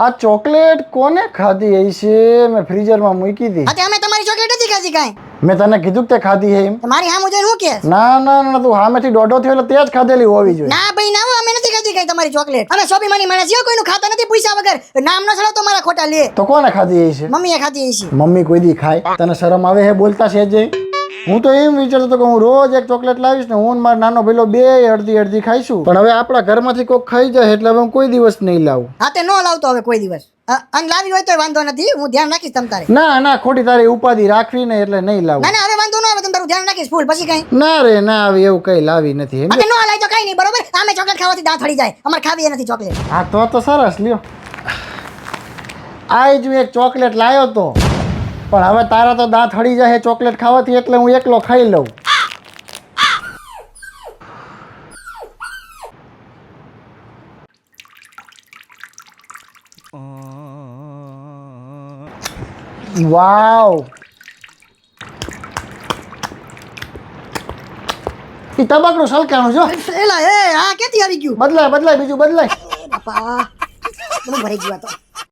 આ ચોકલેટ કોને ખાધી હશે? મેં ફ્રીઝરમાં મૂકી હતી. હા, અમે તમારી ચોકલેટ નથી ખાધી કાંઈ. મેં તને કીધું કે તે ખાધી હે એમ. મારી સામે જોઈને હું કે? ના ના ના, તું સામેથી દોઢો થયો એટલે તે જ ખાધેલી હોવી જોઈએ. ના ભાઈ ના, અમે નથી ખાધી કાંઈ તમારી ચોકલેટ. અમે સ્વાભિમાની માણસ છીએ, કોઈનું ખાતા નથી પૂછ્યા વગર. નામ ન ચડાવ તો મારા ખોટા લે. તો કોને ખાધી હશે? મમ્મીએ ખાધી હશે. મમ્મી કોઈ દી ખાય? તને શરમ આવે હે બોલતા છે જે? હું તો એમ વિચારતો હતો કે હું રોજ એક ચોકલેટ લાવીશ ને હું મારો નાનો ભાઈલો બે અડધી અડધી ખાઈશું, પણ હવે આપણા ઘરમાંથી કોઈક ખાઈ જાય એટલે હવે હું કોઈ દિવસ નહીં લાવું. હા, તે નો લાવતો હવે કોઈ દિવસ. અને લાવી હોય તો વાંધો નથી, હું ધ્યાન રાખીશ તમ તારે. ના ના, ખોટી તારી ઉપાધિ રાખવી ને એટલે નહીં લાવું. ના ના, હવે વાંધો ન આવે, તમ તારું ધ્યાન રાખીશ ફૂલ. પછી કઈ ના રે ના, હવે એવું કઈ લાવી નથી. હા, નો લાવી તો કઈ નહીં, બરોબર? આમે ચોકલેટ ખાવાથી દાંત હળી જાય, અમારે ખાવી નથી ચોકલેટ. હા તો સરસ લ્યો. આજ હું એક ચોકલેટ લાવ્યો તો, પણ હવે તારા તો દાંત હળી જાય ચોકલેટ ખાવાથી, એટલે હું એકલો ખાઈ લઉં. વાવ, ઈ તબાકડું સલકાણું જો. એલા એ આ કેથી આવી ગયું? બદલાય બદલાય, બીજું બદલાય. બાપા, મને ભરાઈ ગયું આ તો.